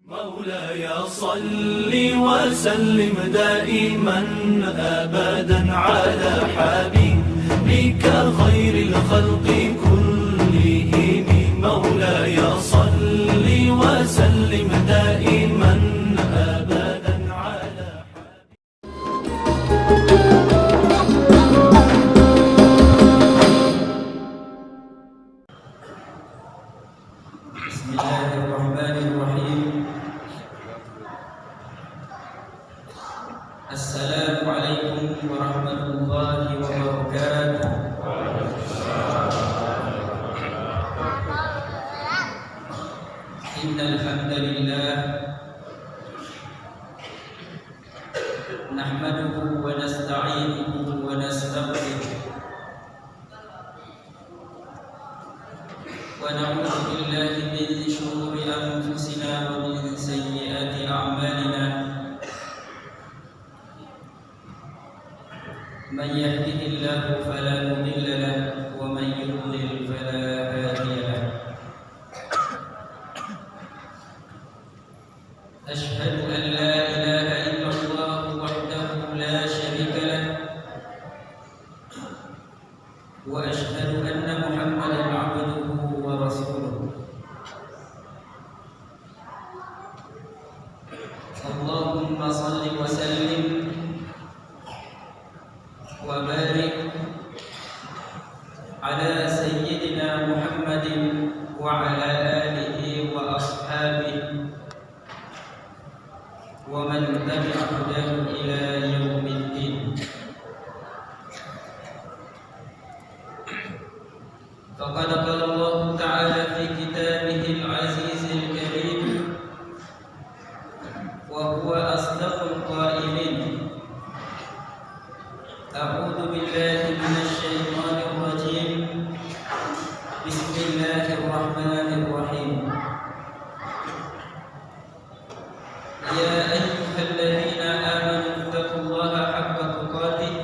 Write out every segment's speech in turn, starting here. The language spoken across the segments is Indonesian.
مولاي صل وسلم دائما أبدا على حبيبك خير الخلق كلهم. مولاي صل وسلم دائما أبدا على بسم الله الرحمن الرحيم. السلام عليكم ورحمة الله وبركاته. إن الحمد لله نحمده ونستعينه ونستغفره ونعوذ بالله من شرور أنفسنا ومن سيئات أعمالنا. من يهده الله فلا مضل له ومن يضلل فلا هادي له. أشهد أن لا إله إلا الله وحده لا شريك له وأشهد أن محمدا عبده ورسوله. اللهم صل وسلم وبارك على سيدنا محمد وعلى آله وأصحابه ومن تبع هداه إلى يوم الدين. فقد قال الله تعالى في كتابه العزيز الكريم وهو أصدق القائلين: أعوذ بالله من الشيطان الرجيم. بسم الله الرحمن الرحيم. يا أيها الذين آمنوا اتقوا الله حق تقاته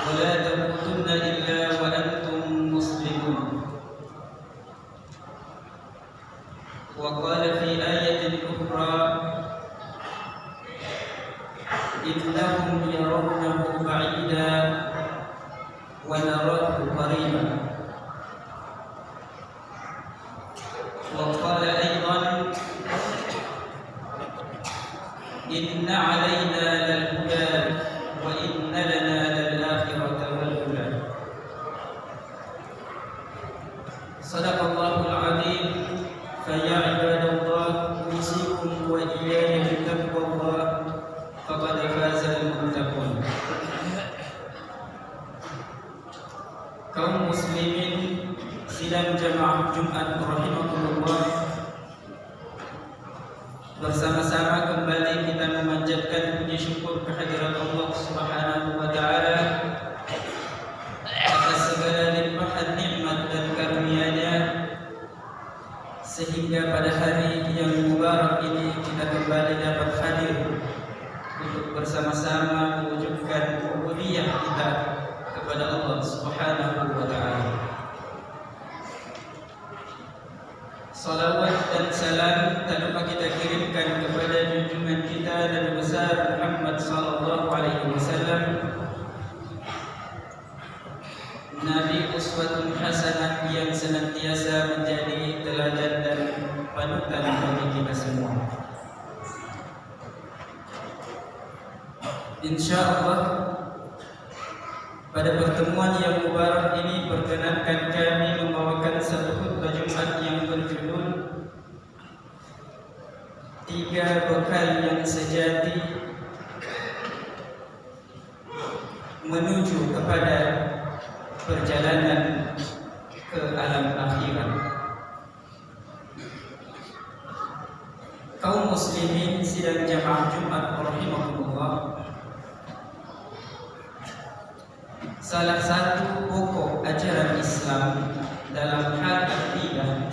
ولا تموتن إلا وأنتم مسلمون. وقال في آية أخرى: إنهم يرونه بعيدا ونراه قريبا. وقال أيضا: إن علينا للهدى وإن لنا للآخرة والأولى. صدق الله العظيم. فيا عباد الله، أوصيكم وإياي بتقوى الله فقد فاز المتقون. Kaum muslimin sidang jamaah Jumat rahimakumullah, bersama-sama kembali kita memanjatkan puji syukur kehadirat Allah Subhanahu wa taala atas segala limpahan nikmat dan karunia-Nya, sehingga pada hari yang mubarak ini kita kembali dapat hadir untuk bersama-sama mewujudkan ubudiyah kita kepada Allah Subhanahu wa taala. Salawat dan salam tak lupa kita kirimkan kepada junjungan kita Nabi besar Muhammad sallallahu alaihi wasallam, Nabi uswatun hasanah yang senantiasa menjadi teladan dan panutan bagi kita semua. Insyaallah pada pertemuan yang mubarak ini perkenankan kami membawakan satu khutbah Jumat yang berjudul Tiga Bekal yang Sejati Menuju kepada Perjalanan ke Alam Akhirat. Kaum muslimin sidang jamaah Jumat rahimahumullah, salah satu pokok ajaran Islam dalam hal akidah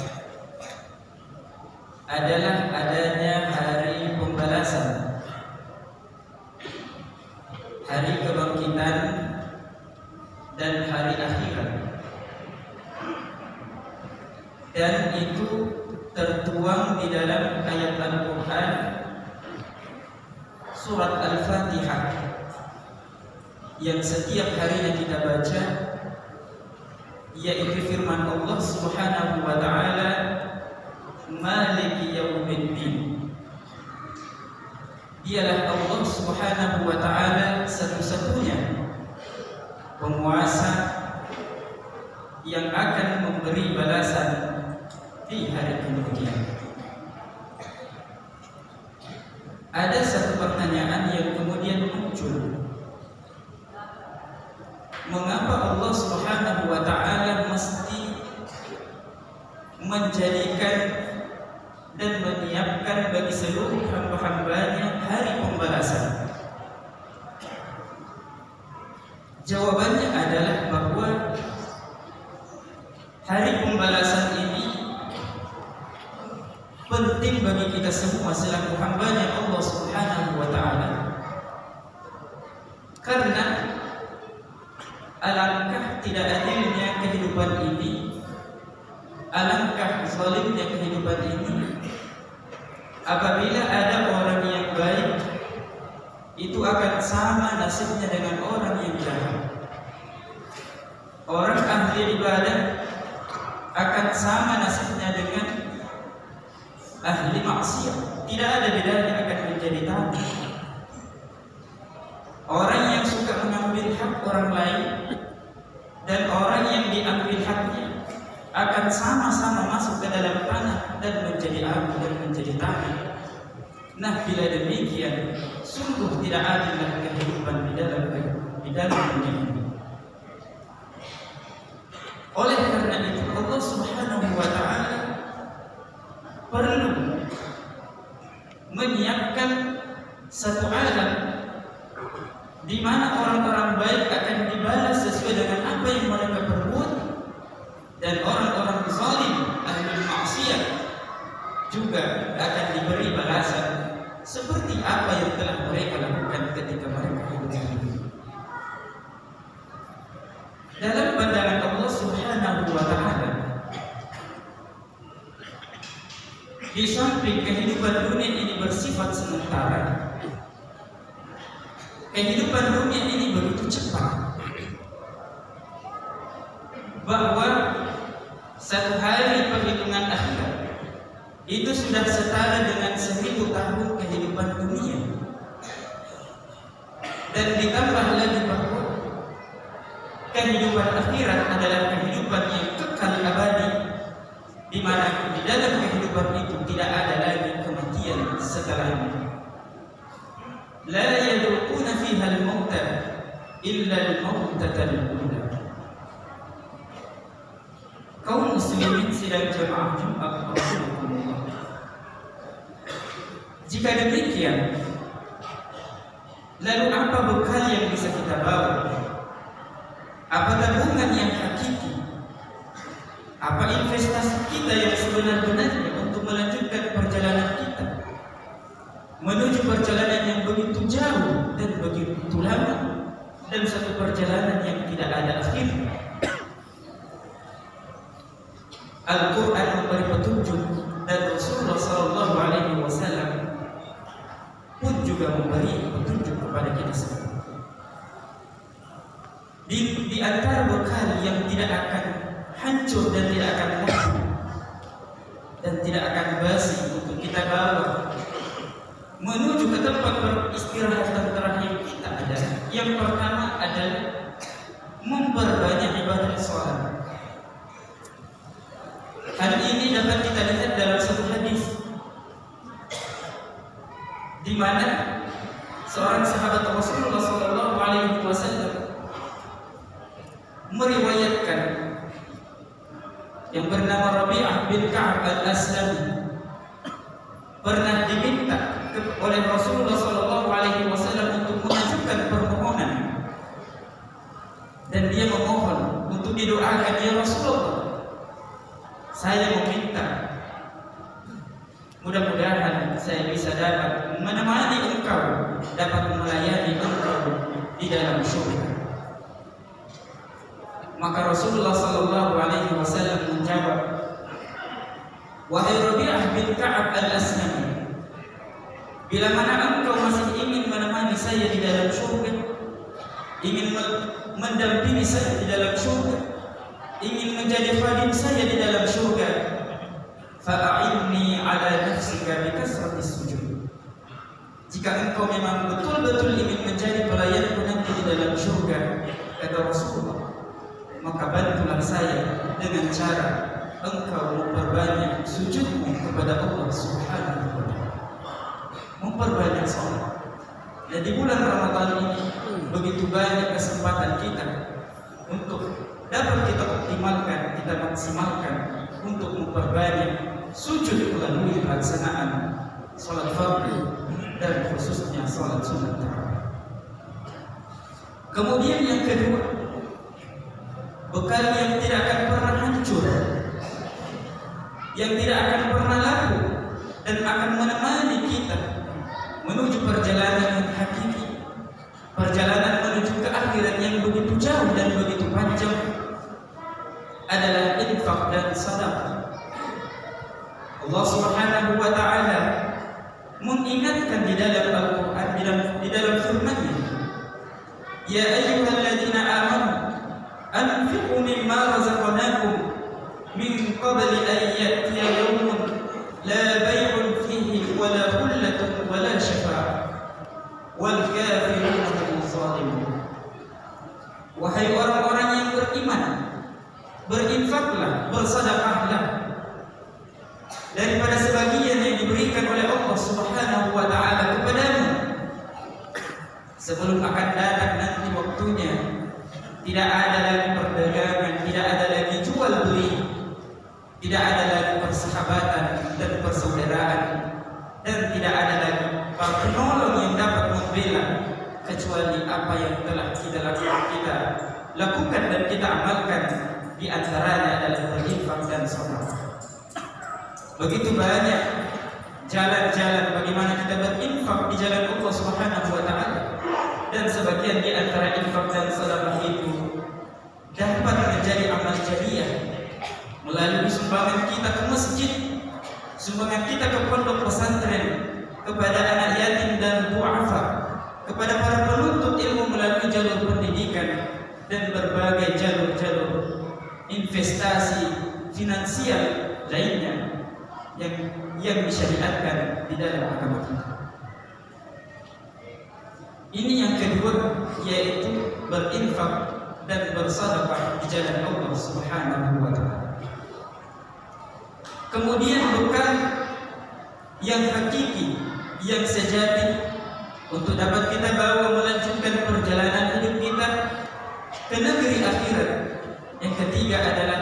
adalah adanya hari pembalasan, hari kebangkitan, dan hari akhirat. Dan itu tertuang tertuang di dalam ayat Al-Quran surat Al-Fatihah yang setiap harinya kita baca, yaitu firman Allah Subhanahu wa ta'ala, Maliki Yaumiddin. Dialah Allah Subhanahu wa ta'ala satu-satunya penguasa yang akan memberi balasan di hari kemudian. Ada satu pertanyaan yang kemudian muncul. Mengapa Allah Subhanahu wa ta'ala mesti menjadikan dan menyiapkan bagi seluruh hamba-hambanya hari pembalasan? Jawabannya adalah bahwa hari pembalasan ini penting bagi kita semua selaku hambanya Allah Subhanahu wa ta'ala, karena alangkah tidak adilnya kehidupan ini, alangkah zalimnya kehidupan ini apabila ada orang yang baik itu akan sama nasibnya dengan orang yang jahat. Orang ahli ibadah akan sama nasibnya dengan ahli maksiat. Tidak ada bedanya, akan menjadi tamu. Orang yang suka mengambil hak orang lain dan orang yang diambil haknya akan sama-sama masuk ke dalam tanah dan menjadi abu dan menjadi tanah. Nah, bila demikian, sungguh tidak adil kehidupan di dalam dunia ini. Oleh karena itu, Allah Subhanahu wa ta'ala perlu menyiapkan satu alam di mana orang-orang baik akan dibalas sesuai dengan apa yang mereka perbuat, dan orang-orang zalim ahli maksiat juga akan diberi balasan seperti apa yang telah mereka lakukan ketika mereka hidup. Dalam pandangan Allah Subhanahu wa ta'ala, di samping kehidupan dunia ini bersifat sementara, kehidupan dunia ini begitu cepat bahwa satu hari perhitungan akhirat itu sudah setara dengan 1000 tahun kehidupan dunia. Dan ditambah lagi bahwa kehidupan akhirat adalah kehidupan yang kekal abadi, di mana di dalam kehidupan itu tidak ada lagi kematian setelahnya. La yaduquna fiha al-mauta illa al-mautatal ula. Kaum muslimin sidang jemaah Jumat Rasulullah, jika demikian, lalu apa bekal yang bisa kita bawa? Apa tabungan yang hakiki? Apa investasi kita yang sebenar-benarnya untuk melanjutkan perjalanan kita menuju perjalanan yang begitu jauh dan begitu lama, dan satu perjalanan yang tidak ada akhirnya? Al-Quran memberi petunjuk, dan Rasulullah SAW pun juga memberi petunjuk kepada kita semua. Di antara bekal yang tidak akan hancur dan tidak akan mati dan tidak akan basi untuk kita bawa menuju ke tempat peristirahatan terakhir kita adalah, yang pertama adalah memperbanyak ibadah sholat. Hal ini dapat kita lihat dalam satu hadis di mana seorang sahabat Rasulullah SAW meriwayatkan, yang bernama Rabi'ah bin Ka'ab al-Aslami, pernah diminta oleh Rasulullah SAW untuk mengajukan permohonan, dan dia memohon untuk didoakan, ya Rasulullah, saya meminta mudah-mudahan saya bisa dapat menemani engkau, dapat melayani engkau di dalam surga. Maka Rasulullah SAW menjawab, wahai Rabi'ah bin al-asnam. Bila mana engkau masih ingin menemani saya di dalam surga, ingin mendampingi saya di dalam surga, ingin menjadi khadim saya di dalam surga, fa'inni ala nafsika bikasratis sujud. Jika engkau memang betul-betul ingin menjadi pelayanku nanti di dalam surga, kata Rasulullah, maka bantulah saya dengan cara engkau memperbanyak sujudmu kepada Allah Subhanahu wa ta'ala, memperbanyak salat. Dan di bulan Ramadan ini begitu banyak kesempatan kita untuk dapat kita optimalkan, kita maksimalkan untuk memperbanyak sujud melalui pelaksanaan salat fardu dan khususnya salat sunat tarawih. Kemudian yang kedua, bekal yang tidak akan pernah hancur, yang tidak akan pernah laku dan akan menemani kita menuju perjalanan yang hakiki, perjalanan menuju ke akhirat yang begitu jauh dan begitu panjang, adalah infak dan sedekah. Allah Subhanahu wa ta'ala mengingatkan di dalam Al-Quran, di dalam firman-Nya, ya ayyuhalladzina amanu anfiqu mimma razaqnakum min qabli an ya'tiya yawmun la bay'un fihi wala khullatun wala syafa'ah wal kafiruna hum zalimun. Wahai orang-orang yang beriman, berinfaklah, bersedekahlah daripada sebagian yang diberikan oleh Allah Subhanahu wa ta'ala kepadamu sebelum akan datang nanti waktunya. Tidak ada lagi perdagangan, tidak ada lagi jual beli, tidak ada lagi persahabatan dan persaudaraan, dan tidak ada lagi penolong yang dapat membela kecuali apa yang telah kita lakukan dan kita amalkan, di antaranya adalah berinfak dan sedekah. Begitu banyak jalan-jalan bagaimana kita berinfak di jalan Allah Subhanahu wa ta'ala, dan sebagian di antara infak dan sedekah itu dapat menjadi amal jariah melalui sumbangan kita ke masjid, sumbangan kita ke pondok pesantren, kepada anak yatim dan du'afa, kepada para penuntut ilmu melalui jalur pendidikan dan berbagai jalur-jalur investasi finansial lainnya yang disyariatkan di dalam agama kita. Ini yang kedua, yaitu berinfak dan bersedekah di jalan Allah Subhanahu wa ta'ala. Kemudian bekal yang hakiki, yang sejati untuk dapat kita bawa melanjutkan perjalanan hidup kita ke negeri akhirat. Yang ketiga adalah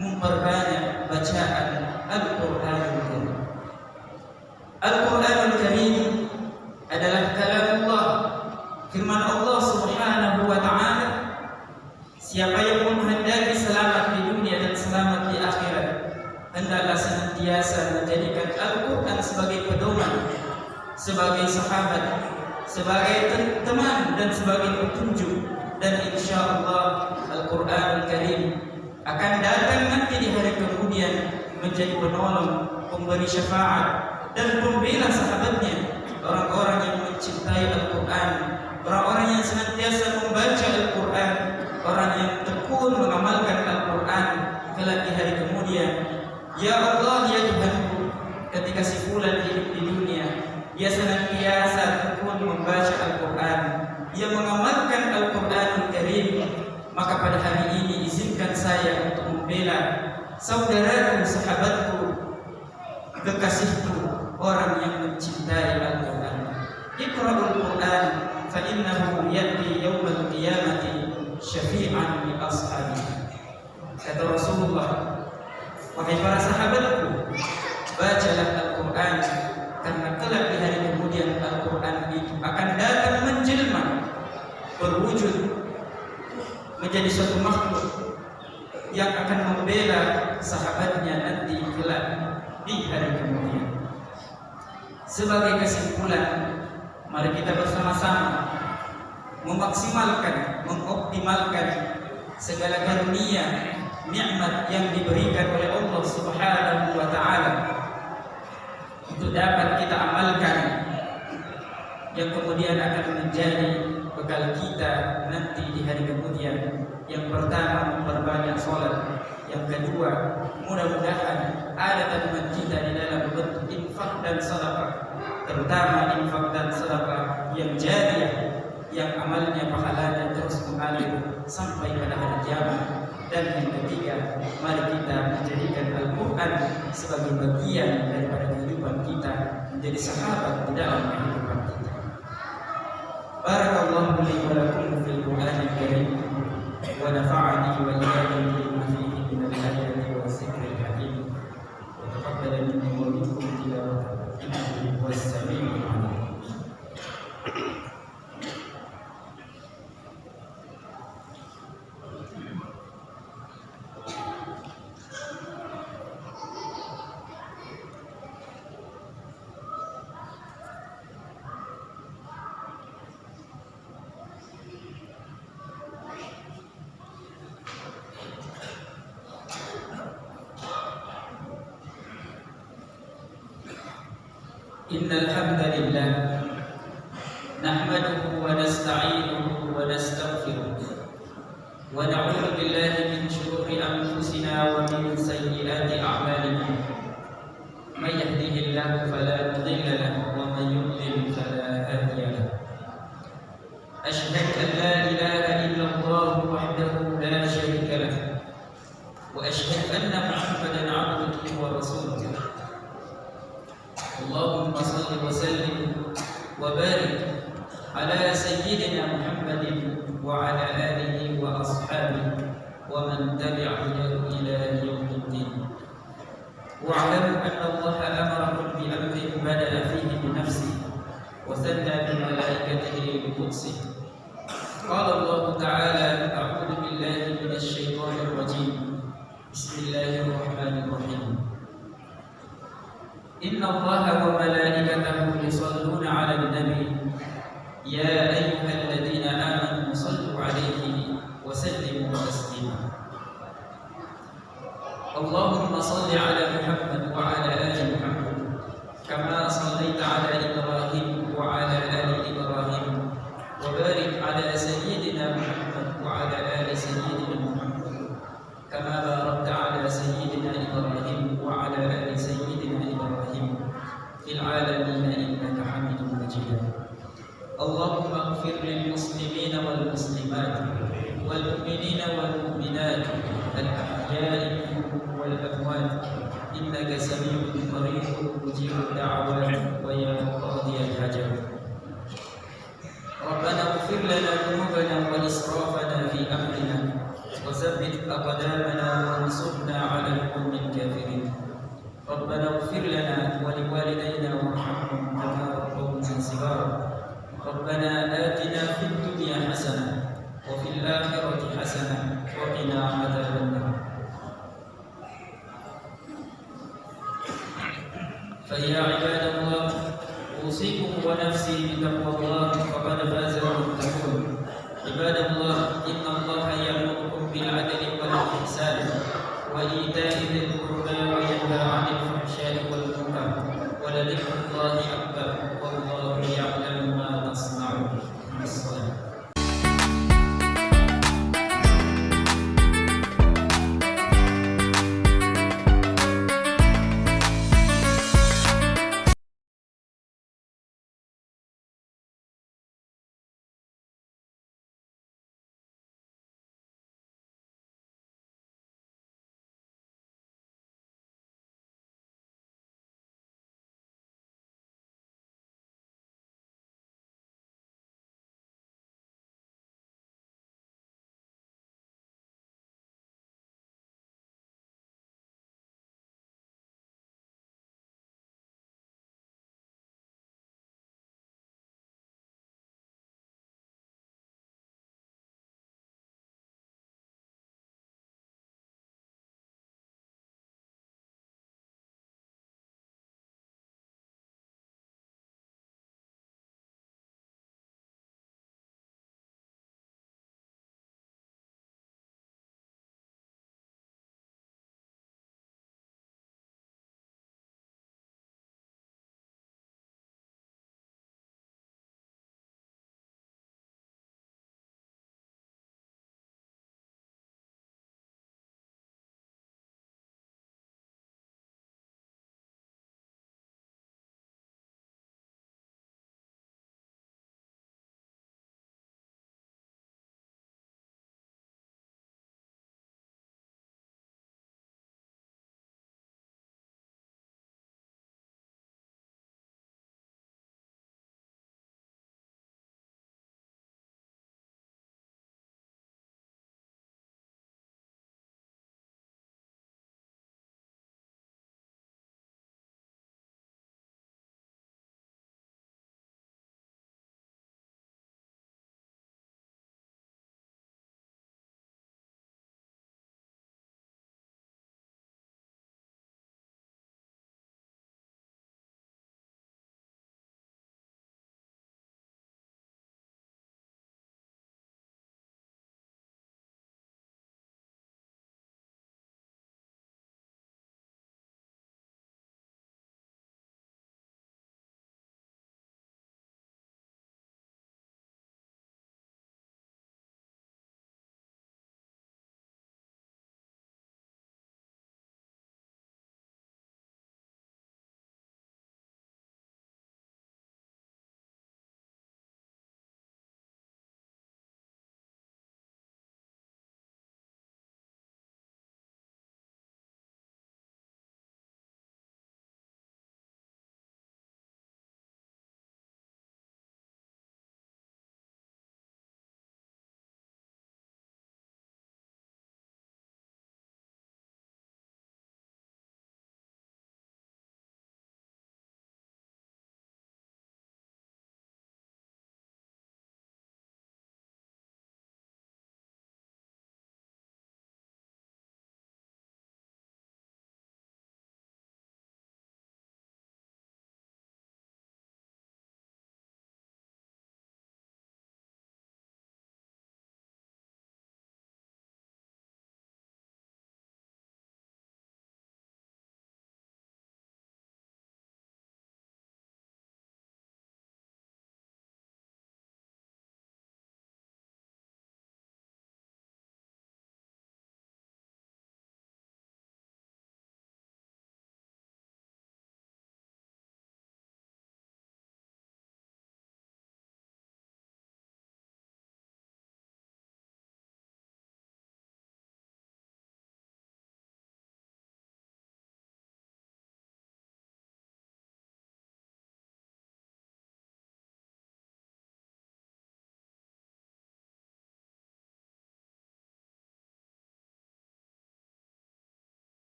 memperbanyak bacaan Al-Quranul Karim. Al-Quranul Karim adalah kalamullah, firman Allah Subhanahu wa ta'ala. Siapa yang menghendaki selamat di dunia dan selamat di akhirat, hendaklah senantiasa menjadikan Al-Quran sebagai pedoman, sebagai sahabat, sebagai teman dan sebagai petunjuk. Dan insyaallah Al-Quranul Karim akan datang nanti di hari kemudian menjadi penolong, pemberi syafaat dan pembela sahabatnya, orang-orang yang mencintai Al-Quran, orang-orang yang senantiasa membaca Al-Quran, orang yang tekun mengamalkan Al-Quran kelak di hari kemudian. Ya Allah, ya Tuhanku, ketika si fulan hidup di dunia, dia senantiasa tekun membaca Al-Quran, dia mengamalkan Al-Quranul Karim, maka pada hari ini izinkan saya untuk membela saudaraku, sahabatku, kekasihku, orang yang mencintai Al-Quran. Iqra'ul Quran fa innahu ya'ti yawmal qiyamati syafi'an li ashabihi. Kata Rasulullah, wahai para sahabatku, bacalah Al-Quran, karena kelak di hari kemudian Al-Quran itu akan datang menjelma, berwujud menjadi suatu makhluk yang akan membela sahabatnya nanti kelak di hari kemudian. Sebagai kesimpulan, mari kita bersama-sama memaksimalkan, mengoptimalkan segala karunia, nikmat yang diberikan oleh Allah Subhanahu wa ta'ala untuk yang kemudian akan menjadi bekal kita nanti di hari kemudian. Yang pertama, memperbanyak sholat. Yang kedua, mudah-mudahan ada tabungan kita di dalam bentuk infak dan sedekah, terutama infak dan sedekah yang jariyah, yang amalnya pahalanya terus mengalir sampai pada hari kiamat. Dan yang ketiga, mari kita menjadikan Al-Quran sebagai bagian daripada kehidupan kita, menjadi sahabat di dalam kehidupan kita. Barakallahu li wa lakum fil Qur'anil Karim wa nafa'ani wa iyyakum bima fihi min al-ayati wa dzikril hakim wa taqabbala minni wa minkum tilawatan innahu huwas samiul 'alim. Innal hamdalillah nahmaduhu wa nasta'inuhu wa nastaghfiruh wa na'udzu billahi min shururi anfusina wa min sayyiati a'malina. May yahdihillahu fala mudilla lahu wa may yudlil fala hadiya lahu. Ashhadu an la ilaha illallah wahdahu la sharika lahu wa ashhadu anna Muhammadan 'abduhu wa rasuluh. Allahumma salli wa sallim wa barik ala sayyidina Muhammadin wa ala alihi wa ashabihi wa man tabi'ahu ila yaumiddin. Wa'lamu anna Allah amarakum bi amrin bada'a fihi bi nafsihi wa thanna bi malaikatihi bi qudsihi. Qala Allah ta'ala, a'udzu billahi minasy syaithanir rajim. Bismillahirrahmanirrahim. Inna Allaha wa malaikatahu yusalluna 'alan nabi ya ayyuhalladzina amanu sallu 'alaihi wa sallimu taslima. Allahumma salli 'ala Muhammad wa 'ala ali Muhammad kama shallaita 'ala Ibrahim wa 'ala ali Ibrahim wa barik 'ala sayyidina Muhammad wa 'ala ali sayyidina Muhammad kama barakta 'ala sayyidina Ibrahim wa 'ala ali sayyidina Ibrahim fil 'alamin innaka Hamidum Majid. Allahumma ighfir lil muslimina wal muslimat wal mu'minina wal mu'minat al ahya'i minhum wal amwat innaka sami'un qaribun mujibud da'wat wa ya qadiyal hajat. Rabbana ighfir lana dhunubana wa israfana fi amrina wa tsabbit aqdamana wansurna 'alal qawmil kafirin. Rabbana ighfir lana wa liwalidayna warhamhum kama rabbawna shighara. Rabbana atina fid dunya hasanah wa fil akhirati hasanah wa qina adzaban nar. Fa ya ibadallah, usikum wa nafsi bi taqwallah faqad faza al-muttaqun. Ibadallah, inna Allaha ya'murukum bil 'adli wal ihsan wa ita'i dzil qurba wa yanha 'anil fahsya'i wal munkar wa la dhikrullahi akbar.